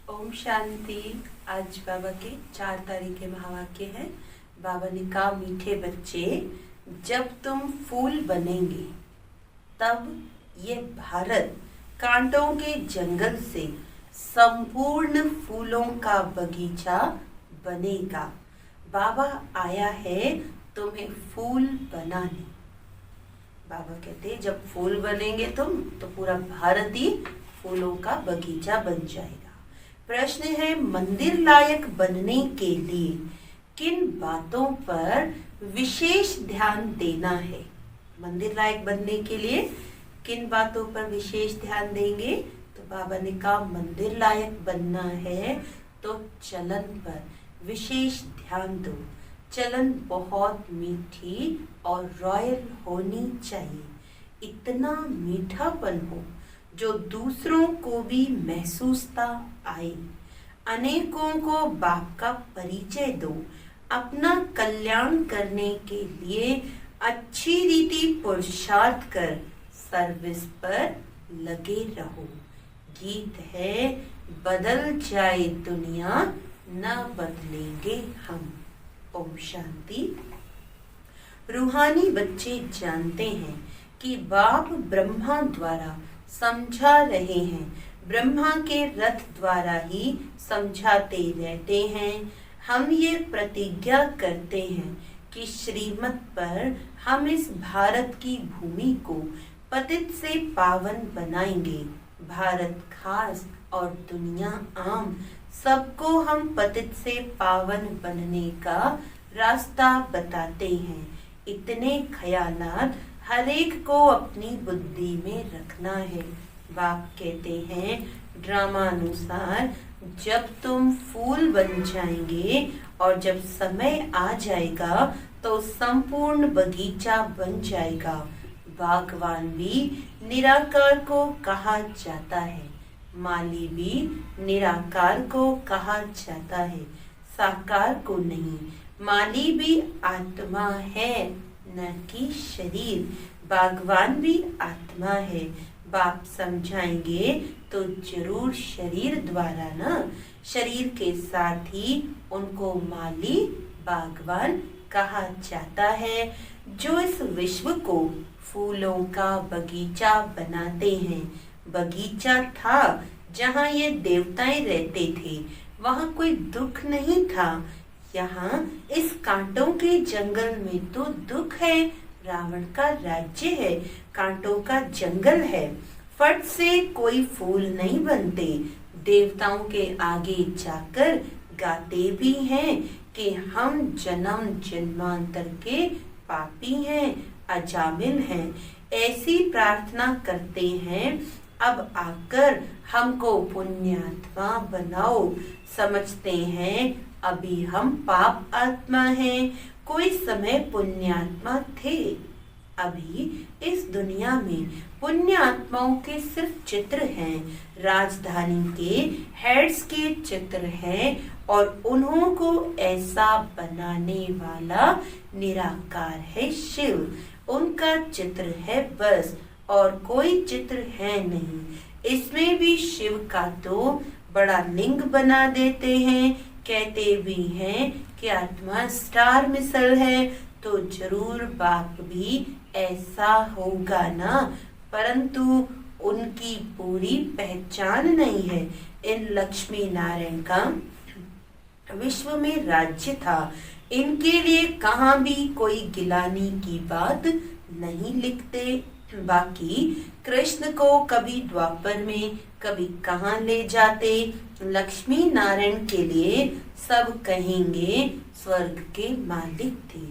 ओम शांति। आज बाबा के 4 तारीख के महावाक्य है। बाबा ने कहा, मीठे बच्चे, जब तुम फूल बनेंगे तब ये भारत कांटों के जंगल से संपूर्ण फूलों का बगीचा बनेगा। बाबा आया है तुम्हें फूल बनाने। बाबा कहते, जब फूल बनेंगे तुम तो पूरा भारत ही फूलों का बगीचा बन जाएगा। प्रश्न है, मंदिर लायक बनने के लिए किन बातों पर विशेष ध्यान देना है? मंदिर लायक बनने के लिए किन बातों पर विशेष ध्यान देंगे? तो बाबा ने कहा, मंदिर लायक बनना है तो चलन पर विशेष ध्यान दो। चलन बहुत मीठी और रॉयल होनी चाहिए। इतना मीठापन हो जो दूसरों को भी महसूसता आए। अनेकों को बाप का परिचय दो। अपना कल्याण करने के लिए अच्छी रीति पुरुषार्थ कर सर्विस पर लगे रहो। गीत है, बदल जाए दुनिया न बदलेंगे हम। ओम शांति। रूहानी बच्चे जानते हैं कि बाप ब्रह्मा द्वारा समझा रहे हैं। ब्रह्मा के रथ द्वारा ही समझाते रहते हैं। हम ये प्रतिज्ञा करते हैं कि श्रीमत पर हम इस भारत की भूमि को पतित से पावन बनाएंगे। भारत खास और दुनिया आम, सबको हम पतित से पावन बनने का रास्ता बताते हैं। इतने ख्यालात हर एक को अपनी बुद्धि में रखना है। बाप कहते हैं, ड्रामानुसार जब तुम फूल बन जाएंगे और जब समय आ जाएगा तो संपूर्ण बगीचा बन जाएगा। बागवान भी निराकार को कहा जाता है, माली भी निराकार को कहा जाता है, साकार को नहीं। माली भी आत्मा है, न कि शरीर। बागवान भी आत्मा है। बाप समझाएंगे तो जरूर शरीर द्वारा ना, शरीर के साथ ही उनको माली बागवान कहा जाता है, जो इस विश्व को फूलों का बगीचा बनाते हैं। बगीचा था जहाँ ये देवताएं रहते थे, वहाँ कोई दुख नहीं था। यहाँ इस कांटों के जंगल में तो दुख है। रावण का राज्य है, कांटों का जंगल है। फट से कोई फूल नहीं बनते। देवताओं के आगे जाकर गाते भी हैं कि हम जन्म जन्मांतर के पापी हैं, अजामिल हैं। ऐसी प्रार्थना करते हैं, अब आकर हमको पुण्यात्मा बनाओ। समझते हैं अभी हम पाप आत्मा हैं, कोई समय पुण्यात्मा थे। अभी इस दुनिया में पुण्य आत्माओं के सिर्फ चित्र हैं, राजधानी के हेड्स के चित्र हैं, और उन्हों को ऐसा बनाने वाला निराकार है शिव। उनका चित्र है बस, और कोई चित्र है नहीं। इसमें भी शिव का तो बड़ा लिंग बना देते हैं। कहते भी हैं कि आत्मा स्टार मिसल है, तो जरूर बाप भी ऐसा होगा ना, परंतु उनकी पूरी पहचान नहीं है। इन लक्ष्मी नारायण का विश्व में राज्य था। इनके लिए कहाँ भी कोई गिलानी की बात नहीं लिखते। बाकी कृष्ण को कभी द्वापर में, कभी कहाँ ले जाते। लक्ष्मी नारायण के लिए सब कहेंगे स्वर्ग के मालिक थे।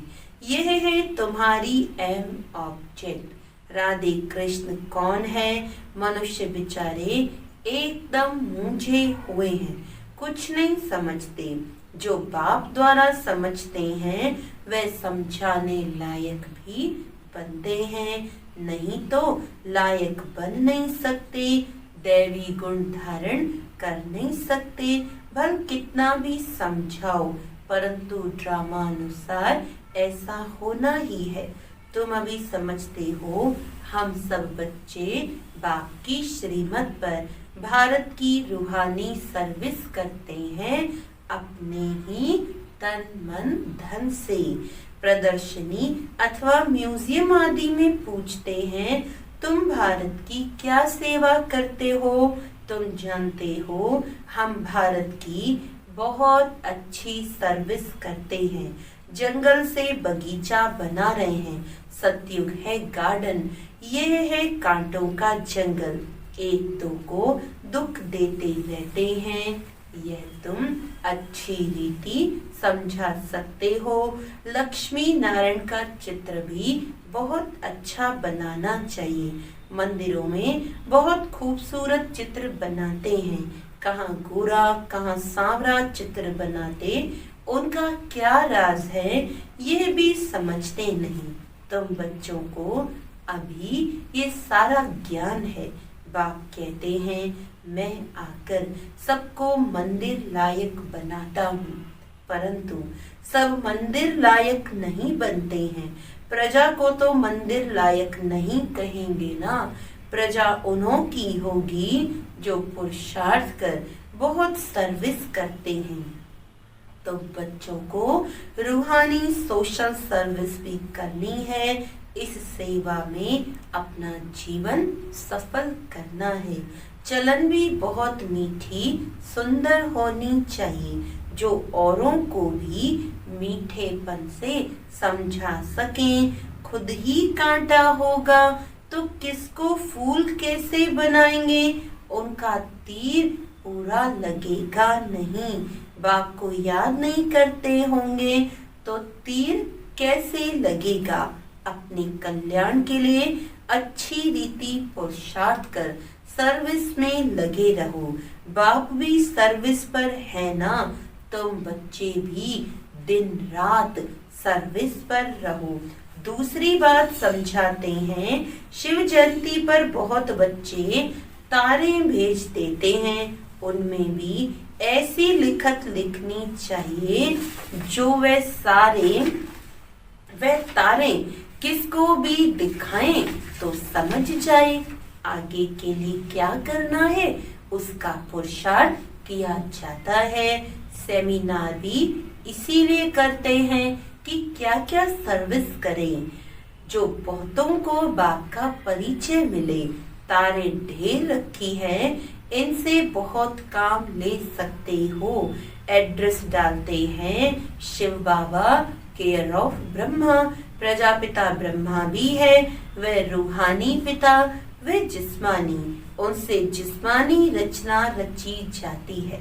यह है तुम्हारी एम ऑब्जेक्ट। राधे कृष्ण कौन है? मनुष्य बेचारे एकदम मूंझे हुए हैं, कुछ नहीं समझते। जो बाप द्वारा समझते हैं वे समझाने लायक भी बनते हैं, नहीं तो लायक बन नहीं सकते, दैवी गुण धारण कर नहीं सकते। भल कितना भी समझाओ, परंतु ड्रामा अनुसार ऐसा होना ही है। तुम अभी समझते हो हम सब बच्चे बाप की श्रीमत पर भारत की रूहानी सर्विस करते हैं अपने ही तन मन धन से। प्रदर्शनी अथवा म्यूजियम आदि में पूछते हैं, तुम भारत की क्या सेवा करते हो? तुम जानते हो हम भारत की बहुत अच्छी सर्विस करते हैं। जंगल से बगीचा बना रहे हैं, सतयुग है गार्डन, ये है कांटों का जंगल, एक दो को दुख देते रहते हैं, यह तुम अच्छी रीति समझा सकते हो। लक्ष्मी नारायण का चित्र भी बहुत अच्छा बनाना चाहिए। मंदिरों में बहुत खूबसूरत चित्र बनाते हैं, कहाँ गोरा कहाँ सांवरा चित्र बनाते, उनका क्या राज है ये भी समझते नहीं। तुम बच्चों को अभी ये सारा ज्ञान है। बाप कहते हैं मैं आकर सबको मंदिर लायक बनाता हूँ, परंतु सब मंदिर लायक नहीं बनते हैं। प्रजा को तो मंदिर लायक नहीं कहेंगे ना। प्रजा उन्हों की होगी जो पुरुषार्थ कर बहुत सर्विस करते हैं। तो बच्चों को रूहानी सोशल सर्विस भी करनी है। इस सेवा में अपना जीवन सफल करना है। चलन भी बहुत मीठी सुंदर होनी चाहिए, जो औरों को भी मीठेपन से समझा सकें। खुद ही कांटा होगा तो किसको फूल कैसे बनाएंगे? उनका तीर पूरा लगेगा नहीं। बाप को याद नहीं करते होंगे तो तीर कैसे लगेगा? अपने कल्याण के लिए अच्छी रीति पुरुषार्थ कर सर्विस में लगे रहो। बाप भी सर्विस पर है ना, तुम बच्चे भी दिन रात सर्विस पर रहो। दूसरी बात समझाते हैं, शिव जयंती पर बहुत बच्चे तारे भेज देते हैं, उनमें भी ऐसी लिखत लिखनी चाहिए जो वह तारे किसको भी दिखाएं तो समझ जाए आगे के लिए क्या करना है, उसका पुरुषार्थ किया जाता है। सेमिनार भी इसीलिए करते हैं कि क्या क्या सर्विस करें, जो बहुतों को बाप का परिचय मिले। तारे ढेर रखी है, इनसे बहुत काम ले सकते हो। एड्रेस डालते हैं, शिव बाबा केयर ऑफ ब्रह्मा, प्रजापिता ब्रह्मा भी है, वह रूहानी पिता, वह जिस्मानी, उनसे जिस्मानी रचना रची जाती है।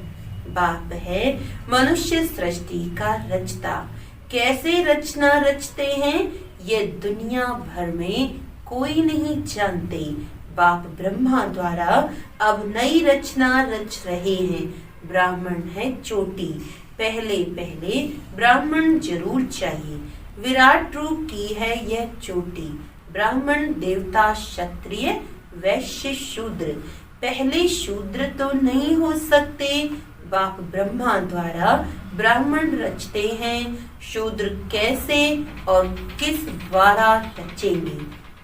बाप है मनुष्य सृष्टि का रचता। कैसे रचना रचते हैं ये दुनिया भर में कोई नहीं जानते। बाप ब्रह्मा द्वारा अब नई रचना रच रहे हैं। ब्राह्मण है चोटी, पहले पहले ब्राह्मण जरूर चाहिए। विराट रूप की है यह चोटी। ब्राह्मण देवता क्षत्रिय वैश्य शूद्र, पहले शूद्र तो नहीं हो सकते। बाप ब्रह्मा द्वारा ब्राह्मण रचते हैं, शूद्र कैसे और किस द्वारा रचेंगे?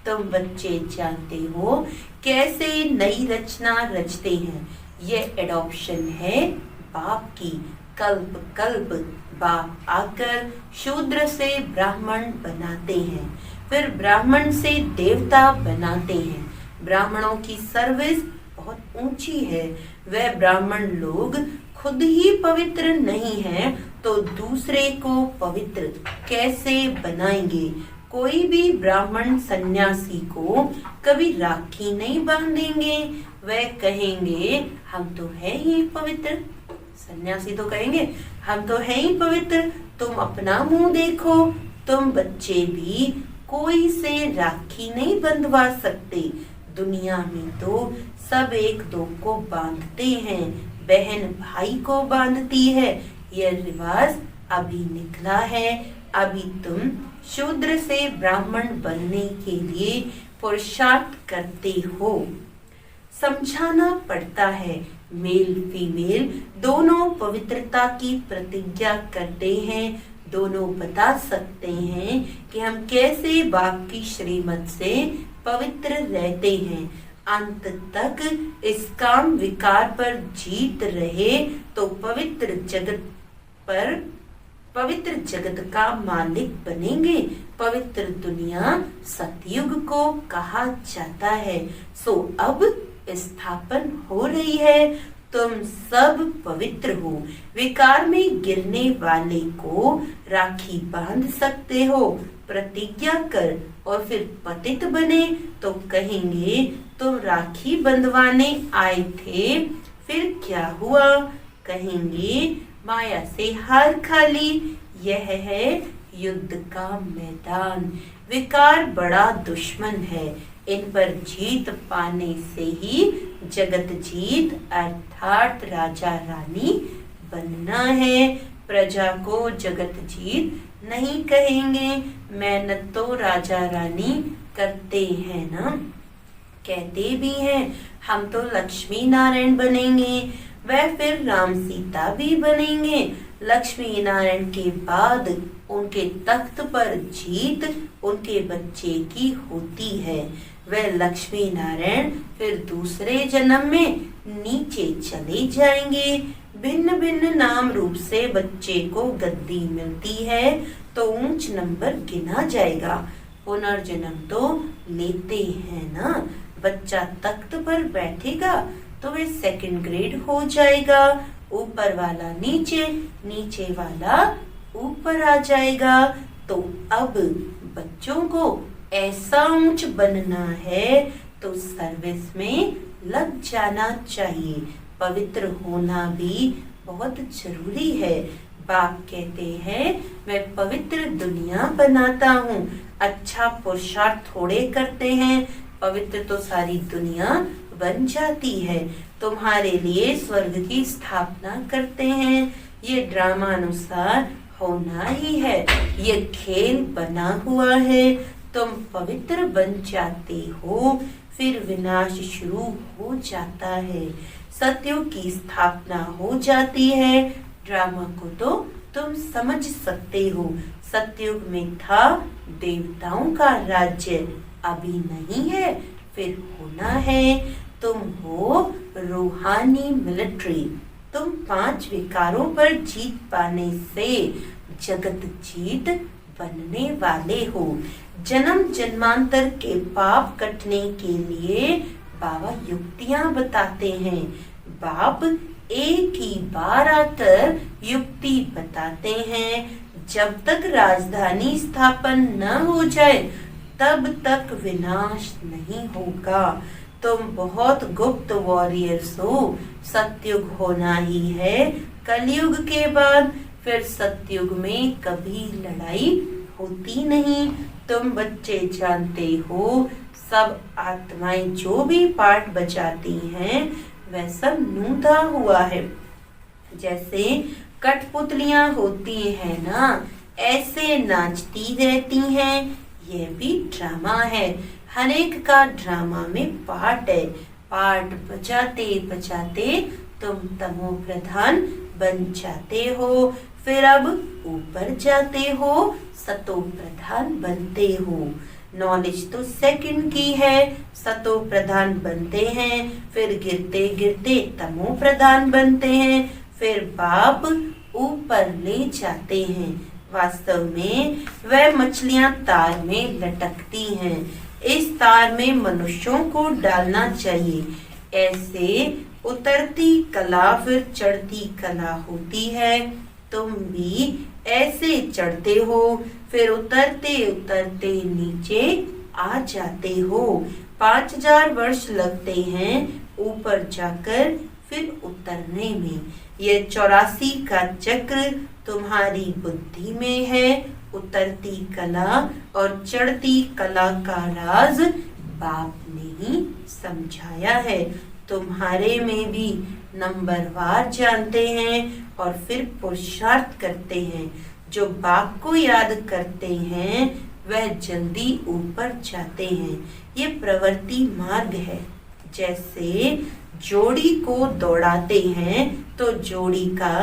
तुम बच्चे जानते हो कैसे नई रचना रचते हैं। ये एडॉप्शन है बाप की। कल्प कल्प बाप आकर शूद्र से ब्राह्मण बनाते हैं, फिर ब्राह्मण से देवता बनाते हैं। ब्राह्मणों की सर्विस बहुत ऊंची है। वह ब्राह्मण लोग खुद ही पवित्र नहीं है तो दूसरे को पवित्र कैसे बनाएंगे? कोई भी ब्राह्मण सन्यासी को कभी राखी नहीं बांधेंगे। वह कहेंगे हम तो है ही पवित्र। सन्यासी तो कहेंगे हम तो है ही पवित्र, तुम अपना मुंह देखो। तुम बच्चे भी कोई से राखी नहीं बंधवा सकते। दुनिया में तो सब एक दो को बांधते हैं, बहन भाई को बांधती है। यह रिवाज अभी निकला है। अभी तुम शूद्र से ब्राह्मण बनने के लिए पुरुषार्थ करते हो। समझाना पड़ता है। मेल फीमेल दोनों पवित्रता की प्रतिज्ञा करते हैं। दोनों बता सकते हैं कि हम कैसे बाप की श्रीमत से पवित्र रहते हैं। अंत तक इस काम विकार पर जीत रहे तो पवित्र जगत का मालिक बनेंगे। पवित्र दुनिया सतयुग को कहा जाता है। सो अब स्थापन हो रही है, तुम सब पवित्र हो। विकार में गिरने वाले को राखी बांध सकते हो, प्रतिज्ञा कर और फिर पतित बने तो कहेंगे तुम राखी बंधवाने आए थे, फिर क्या हुआ? कहेंगे माया से हार खा ली। यह है युद्ध का मैदान। विकार बड़ा दुश्मन है, इन पर जीत पाने से ही जगत जीत अर्थात राजा रानी बनना है। प्रजा को जगत जीत नहीं कहेंगे, मेहनत तो राजा रानी करते हैं ना। कहते भी हैं हम तो लक्ष्मी नारायण बनेंगे, वह फिर राम सीता भी बनेंगे। लक्ष्मी नारायण के बाद उनके तख्त पर जीत उनके बच्चे की होती है। वह लक्ष्मी नारायण फिर दूसरे जन्म में नीचे चले जाएंगे। भिन्न भिन्न नाम रूप से बच्चे को गद्दी मिलती है तो ऊंच नंबर गिना जाएगा। पुनर्जन्म तो लेते हैं ना। बच्चा तख्त पर बैठेगा तो वह सेकंड ग्रेड हो जाएगा। ऊपर वाला नीचे, नीचे वाला ऊपर आ जाएगा। तो अब बच्चों को ऐसा ऊंच बनना है तो सर्विस में लग जाना चाहिए। पवित्र होना भी बहुत जरूरी है। बाप कहते हैं मैं पवित्र दुनिया बनाता हूँ। अच्छा पुरुषार्थ थोड़े करते हैं, पवित्र तो सारी दुनिया बन जाती है। तुम्हारे लिए स्वर्ग की स्थापना करते हैं। ये ड्रामा अनुसार होना ही है, ये खेल बना हुआ है। तुम पवित्र बन जाते हो, फिर विनाश शुरू हो जाता है, सत्युग की स्थापना हो जाती है। ड्रामा को तो तुम समझ सकते हो। सत्युग में था देवताओं का राज्य, अभी नहीं है, फिर होना है। तुम हो रूहानी मिलिट्री। तुम 5 विकारों पर जीत पाने से जगत जीत बनने वाले हो। जन्म जन्मांतर के पाप कटने के लिए बाबा युक्तियां बताते हैं। बाप एक ही बार आकर युक्ति बताते हैं। जब तक राजधानी स्थापन न हो जाए तब तक विनाश नहीं होगा। तुम बहुत गुप्त वॉरियर्स हो। सतयुग होना ही है कलयुग के बाद, फिर सतयुग में कभी लड़ाई होती नहीं। तुम बच्चे जानते हो सब आत्माएं जो भी पार्ट बजाती हैं वह सब नूदा हुआ है। जैसे कठपुतलियां होती हैं ना, ऐसे नाचती रहती हैं। यह भी ड्रामा है। हर एक का ड्रामा में पार्ट है। पार्ट बजाते बजाते तुम तमो प्रधान बन जाते हो, फिर अब ऊपर जाते हो, सतो प्रधान बनते हो। नॉलेज तो सेकंड की है। सतो प्रधान बनते हैं, फिर गिरते गिरते तमो प्रधान बनते हैं, फिर बाप ऊपर ले जाते हैं। वास्तव में वह मछलियां तार में लटकती हैं। इस तार में मनुष्यों को डालना चाहिए। ऐसे उतरती कला फिर चढ़ती कला होती है। तुम भी ऐसे चढ़ते हो, फिर उतरते उतरते नीचे आ जाते हो। 5000 वर्ष लगते हैं ऊपर जाकर फिर उतरने में। यह 84 का चक्र तुम्हारी बुद्धि में है। उतरती कला और चढ़ती कला का राज बाप ने ही समझाया है। तुम्हारे में भी नंबरवार जानते हैं और फिर पुरुषार्थ करते हैं। जो बाप को याद करते हैं वह जल्दी ऊपर जाते हैं। ये प्रवृत्ति मार्ग है। जैसे जोड़ी को दौड़ाते हैं तो जोड़ी का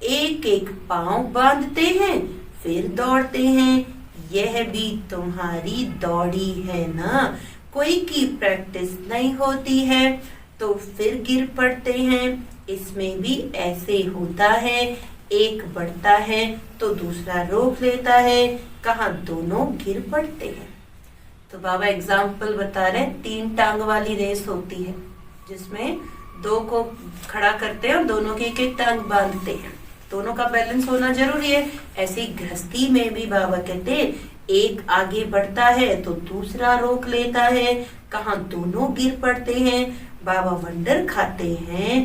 एक एक पांव बांधते हैं, फिर दौड़ते हैं। यह भी तुम्हारी दौड़ी है ना। कोई की प्रैक्टिस नहीं होती है तो फिर गिर पड़ते हैं। इसमें भी ऐसे होता है, एक बढ़ता है तो दूसरा रोक लेता है, कहाँ दोनों गिर पड़ते हैं। तो बाबा एग्जाम्पल बता रहे हैं, 3 टांग वाली रेस होती है जिसमें 2 को खड़ा करते हैं और दोनों की एक एक टांग बांधते हैं, दोनों का बैलेंस होना जरूरी है। ऐसे ही गृहस्थी में भी बाबा कहते हैं, एक आगे बढ़ता है तो दूसरा रोक लेता है, कहाँ दोनों गिर पड़ते हैं। बाबा वंडर खाते हैं,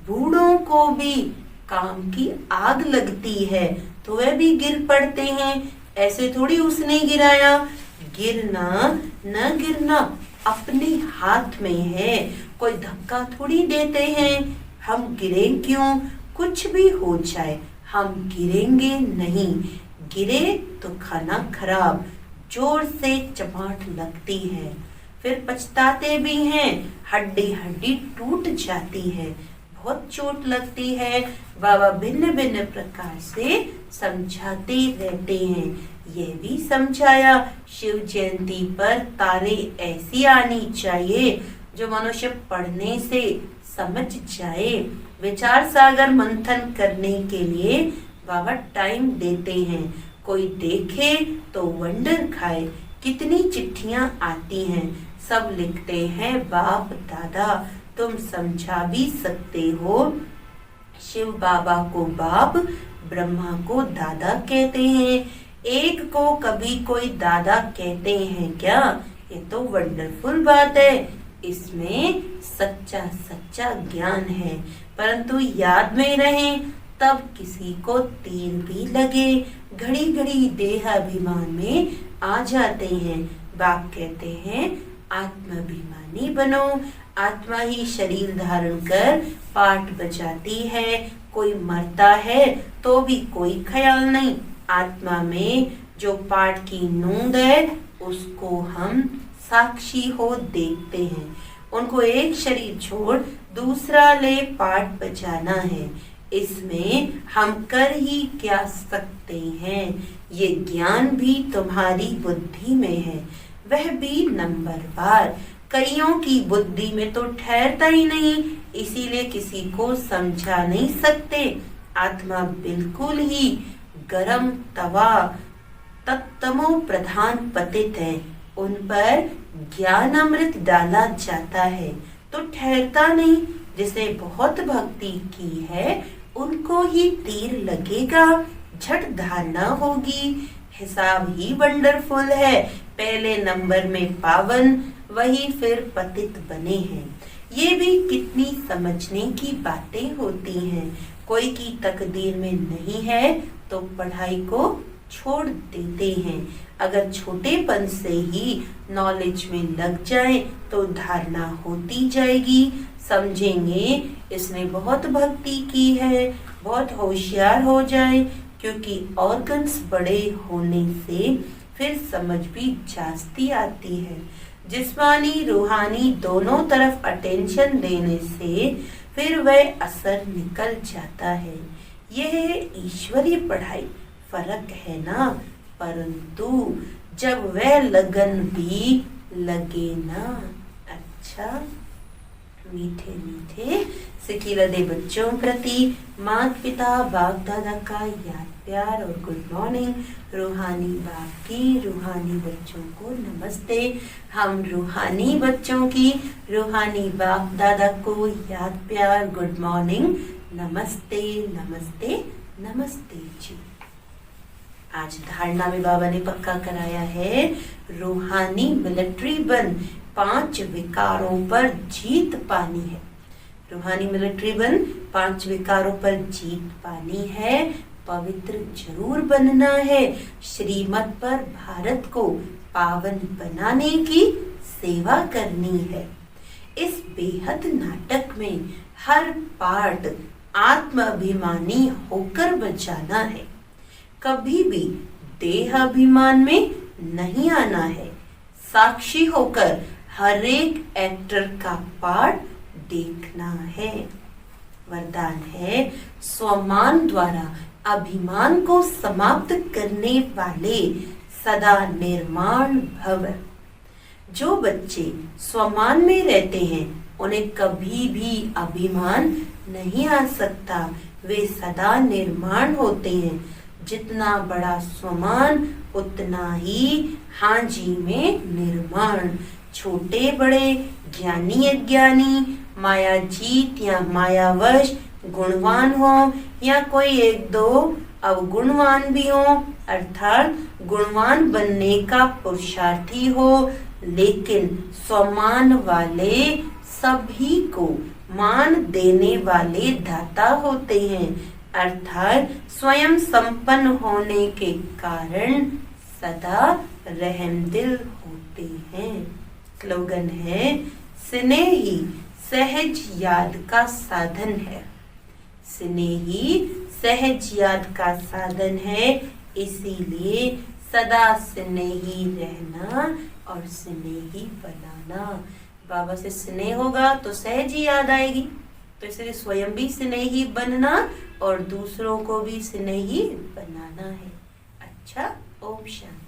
बूढ़ों को भी काम की आग लगती है तो वे भी गिर पड़ते हैं। ऐसे थोड़ी उसने गिराया, गिरना न गिरना अपने हाथ में है, कोई धक्का थोड़ी देते हैं। हम गिरे क्यों? कुछ भी हो जाए हम गिरेंगे नहीं, गिरे तो खाना खराब, जोर से चमाट लगती है, फिर पछताते भी हैं, हड्डी हड्डी टूट जाती है, बहुत चोट लगती है। बाबा भिन्न भिन्न प्रकार से समझाते रहते हैं। यह भी समझाया, शिव जयंती पर तारे ऐसी आनी चाहिए जो मनुष्य पढ़ने से समझ जाए। विचार सागर मंथन करने के लिए बाबा टाइम देते हैं। कोई देखे तो वंडर खाए। कितनी चिट्ठियां आती हैं, सब लिखते हैं बाप दादा, तुम समझा भी सकते हो। शिव बाबा को बाप, ब्रह्मा को दादा कहते हैं। एक को कभी कोई दादा कहते हैं क्या? ये तो वंडरफुल बात है, इसमें सच्चा सच्चा ज्ञान है। परंतु याद में रहे, तब किसी को तीर भी लगे, घड़ी घड़ी देहाभिमान में आ जाते हैं। बाप कहते हैं आत्माभिमानी बनो। आत्मा ही शरीर धारण कर पाठ बजाती है। कोई मरता है तो भी कोई ख्याल नहीं। आत्मा में जो पाठ की नूंद है उसको हम साक्षी हो देखते हैं। उनको एक शरीर छोड़ दूसरा ले पाठ बजाना है। इसमें हम कर ही क्या सकते हैं? ये ज्ञान भी तुम्हारी बुद्धि में है, वह भी नंबरवार। कईयों की बुद्धि में तो ठहरता ही नहीं, इसीलिए किसी को समझा नहीं सकते। आत्मा बिल्कुल ही गरम तवा, तत्तमो प्रधान पतित है। उन पर ज्ञान अमृत डाला जाता है तो ठहरता नहीं। जिसे बहुत भक्ति की है उनको ही तीर लगेगा, झट धारणा होगी। हिसाब ही वंडरफुल है, पहले नंबर में पावन, वही फिर पतित बने हैं। ये भी कितनी समझने की बातें होती हैं। कोई की तकदीर में नहीं है तो पढ़ाई को छोड़ देते हैं। अगर छोटेपन से ही नॉलेज में लग जाए तो धारणा होती जाएगी। समझेंगे इसने बहुत भक्ति की है, बहुत होशियार हो जाए, क्योंकि ऑर्गन्स बड़े होने से फिर समझ भी जास्ती आती है। जिस्मानी रूहानी दोनों तरफ अटेंशन देने से फिर वह असर निकल जाता है। यह ईश्वरीय पढ़ाई, फर्क है ना। परंतु जब वह लगन भी लगे ना। अच्छा, मीठे मीठे सिकिलदे बच्चों प्रति माता पिता बाप दादा का याद प्यार और गुड मॉर्निंग। रूहानी बाप की रूहानी बच्चों को नमस्ते। हम रूहानी बच्चों की रूहानी बाप दादा को याद प्यार गुड मॉर्निंग, नमस्ते नमस्ते नमस्ते जी। आज धारणा में बाबा ने पक्का कराया है, रूहानी मिलिट्री बन, 5 विकारों पर जीत पानी है। रूहानी मिलिट्री बन, 5 विकारों पर जीत पानी है। पवित्र जरूर बनना है। श्रीमत पर भारत को पावन बनाने की सेवा करनी है। इस बेहद नाटक में हर पार्ट आत्माभिमानी होकर बचाना है। कभी भी देह अभिमान में नहीं आना है। साक्षी होकर हर एक एक्टर का पार्ट देखना है। वरदान है, स्वमान द्वारा अभिमान को समाप्त करने वाले सदा निर्माण भव। जो बच्चे स्वमान में रहते हैं उन्हें कभी भी अभिमान नहीं आ सकता। वे सदा निर्माण होते हैं। जितना बड़ा स्वमान उतना ही हांजी में निर्माण। छोटे बड़े, ज्ञानी अज्ञानी, मायाजीत या मायावश, गुणवान हो या कोई एक दो अवगुणवान भी हो, अर्थात गुणवान बनने का पुरुषार्थी हो, लेकिन स्वमान वाले सभी को मान देने वाले दाता होते हैं, अर्थात स्वयं संपन्न होने के कारण सदा रहमदिल होते हैं। स्लोगन है, स्नेह ही सहज याद का साधन है। स्नेह ही सहज याद का साधन है, इसीलिए सदा स्नेही रहना और स्नेही बनाना। बाबा से स्नेह होगा तो सहज ही याद आएगी, तो इसलिए स्वयं भी स्नेही बनना और दूसरों को भी स्नेही बनाना है। अच्छा, ओम शांति।